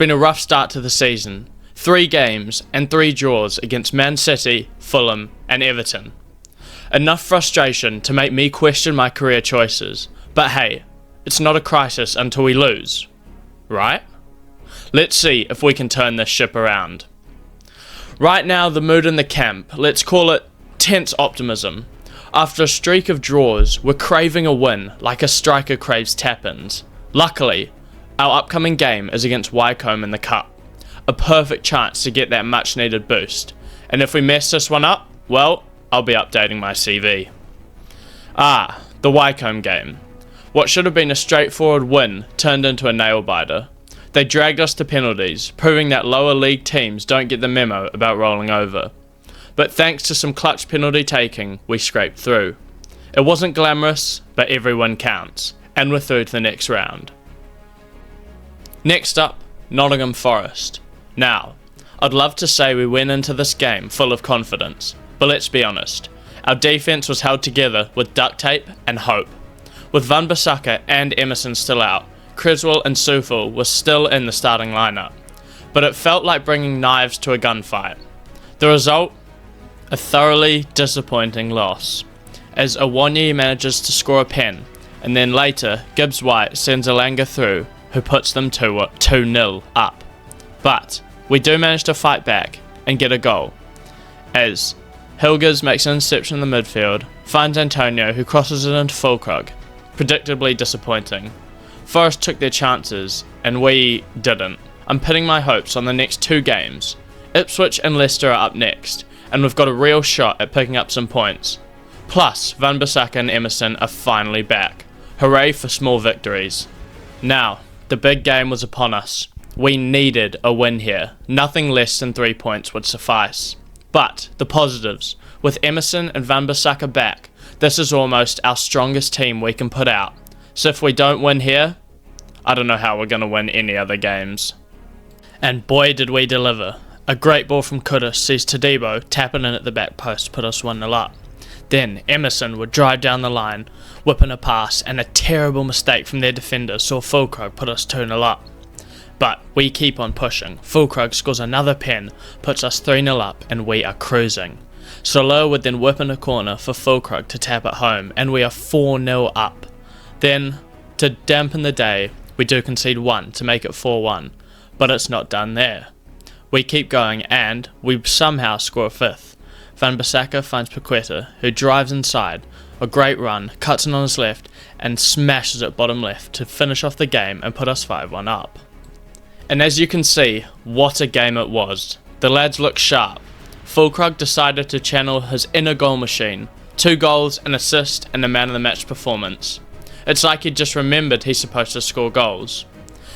been a rough start to the season. 3 games and 3 draws against Man City, Fulham and Everton. Enough frustration to make me question my career choices, but hey, it's not a crisis until we lose, right? Let's see if we can turn this ship around. Right now, the mood in the camp, let's call it tense optimism. After a streak of draws, we're craving a win like a striker craves tap-ins. Luckily, our upcoming game is against Wycombe in the Cup. A perfect chance to get that much needed boost. And if we mess this one up, well, I'll be updating my CV. The Wycombe game. What should have been a straightforward win turned into a nail-biter. They dragged us to penalties, proving that lower league teams don't get the memo about rolling over. But thanks to some clutch penalty taking, we scraped through. It wasn't glamorous, but every win counts, and we're through to the next round. Next up, Nottingham Forest. Now, I'd love to say we went into this game full of confidence, but let's be honest, our defence was held together with duct tape and hope. With Van Bissaka and Emerson still out, Creswell and Sufil were still in the starting lineup, but it felt like bringing knives to a gunfight. The result? A thoroughly disappointing loss, as Awonyi manages to score a pen, and then later Gibbs White sends Elanga through, who puts them 2-0 up. But we do manage to fight back and get a goal, as Hilgers makes an interception in the midfield, finds Antonio who crosses it into Fulkrug. Predictably disappointing. Forest took their chances, and we didn't. I'm pinning my hopes on the next 2 games. Ipswich and Leicester are up next, and we've got a real shot at picking up some points. Plus, Van Bissaka and Emerson are finally back. Hooray for small victories. Now, the big game was upon us. We needed a win here. Nothing less than 3 points would suffice. But, the positives. With Emerson and Van Bissaka back, this is almost our strongest team we can put out. So if we don't win here, I don't know how we're going to win any other games. And boy did we deliver. A great ball from Kudus sees Tadibo tapping in at the back post put us 1-0 up. Then Emerson would drive down the line, whipping a pass, and a terrible mistake from their defender saw Fulkrug put us 2-0 up. But we keep on pushing. Fulkrug scores another pen, puts us 3-0 up, and we are cruising. Soler would then whip in a corner for Fulkrug to tap at home, and we are 4-0 up. Then, to dampen the day, we do concede 1 to make it 4-1, but it's not done there. We keep going and we somehow score a 5th. Van Bissaka finds Paqueta, who drives inside, a great run, cuts in on his left and smashes it bottom left to finish off the game and put us 5-1 up. And as you can see, what a game it was. The lads look sharp. Fulkrug decided to channel his inner goal machine, 2 goals, an assist and a man of the match performance. It's like he just remembered he's supposed to score goals.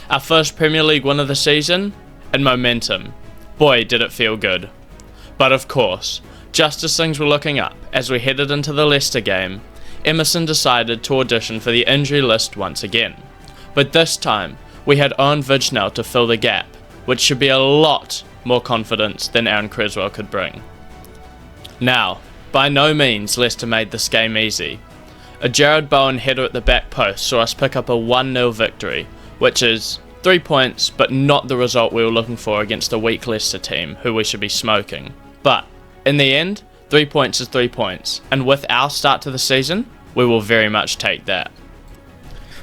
Our first Premier League win of the season, and momentum. Boy did it feel good. But of course, just as things were looking up as we headed into the Leicester game, Emerson decided to audition for the injury list once again. But this time, we had Owen Vignell to fill the gap, which should be a lot more confidence than Aaron Creswell could bring. Now, by no means Leicester made this game easy. A Jared Bowen header at the back post saw us pick up a 1-0 victory, which is 3 points, but not the result we were looking for against a weak Leicester team, who we should be smoking. But, in the end, 3 points is 3 points, and with our start to the season, we will very much take that.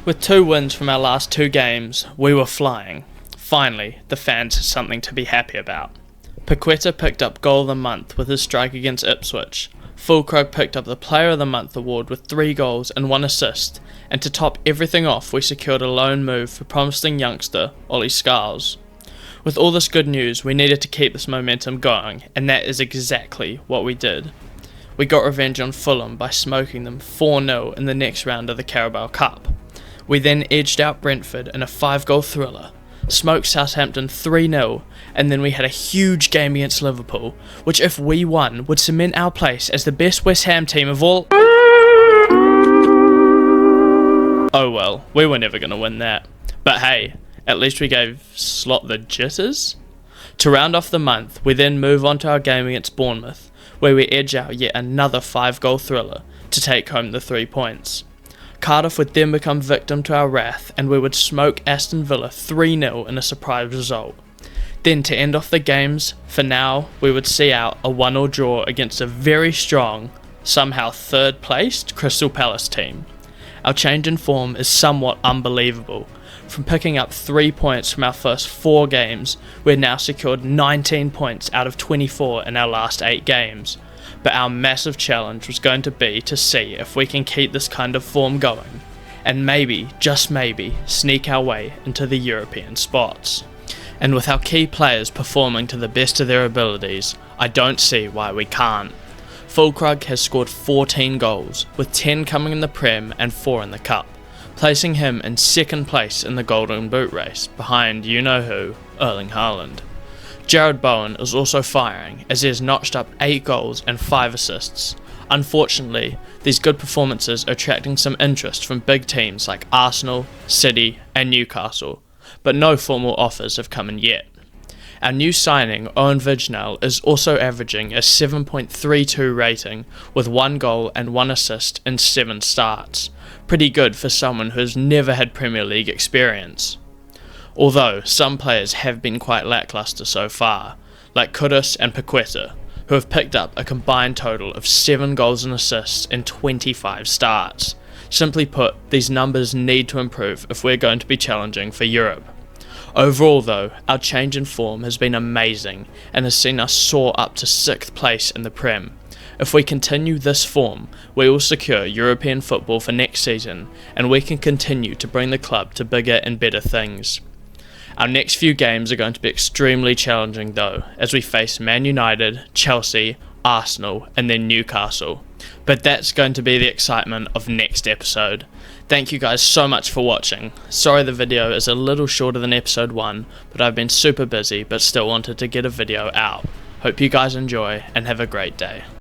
With 2 wins from our last 2 games, we were flying. Finally, the fans had something to be happy about. Paqueta picked up Goal of the Month with his strike against Ipswich. Fulkrug picked up the Player of the Month award with 3 goals and 1 assist, and to top everything off, we secured a loan move for promising youngster Ollie Scarles. With all this good news, we needed to keep this momentum going, and that is exactly what we did. We got revenge on Fulham by smoking them 4-0 in the next round of the Carabao Cup. We then edged out Brentford in a 5-goal thriller, smoked Southampton 3-0, and then we had a huge game against Liverpool, which if we won would cement our place as the best West Ham team of all. Oh well, we were never going to win that. But hey, at least we gave Slot the jitters. To round off the month, we then move on to our game against Bournemouth, where we edge out yet another 5-goal thriller to take home the 3 points. Cardiff would then become victim to our wrath and we would smoke Aston Villa 3-0 in a surprise result. Then to end off the games, for now, we would see out a 1-1 draw against a very strong, somehow third placed Crystal Palace team. Our change in form is somewhat unbelievable. From picking up 3 points from our first 4 games, we've now secured 19 points out of 24 in our last 8 games. But our massive challenge was going to be to see if we can keep this kind of form going, and maybe, just maybe, sneak our way into the European spots. And with our key players performing to the best of their abilities, I don't see why we can't. Fulkrug has scored 14 goals, with 10 coming in the Prem and 4 in the Cup, placing him in second place in the Golden Boot race, behind you-know-who, Erling Haaland. Jared Bowen is also firing, as he has notched up 8 goals and 5 assists. Unfortunately, these good performances are attracting some interest from big teams like Arsenal, City and Newcastle, but no formal offers have come in yet. Our new signing, Owen Vignal, is also averaging a 7.32 rating with 1 goal and 1 assist in 7 starts. Pretty good for someone who has never had Premier League experience. Although some players have been quite lacklustre so far, like Kudus and Paqueta, who have picked up a combined total of 7 goals and assists in 25 starts. Simply put, these numbers need to improve if we're going to be challenging for Europe. Overall though, our change in form has been amazing and has seen us soar up to 6th place in the Prem. If we continue this form, we will secure European football for next season and we can continue to bring the club to bigger and better things. Our next few games are going to be extremely challenging though, as we face Man United, Chelsea, Arsenal and then Newcastle. But that's going to be the excitement of next episode. Thank you guys so much for watching. Sorry the video is a little shorter than episode 1, but I've been super busy but still wanted to get a video out. Hope you guys enjoy and have a great day.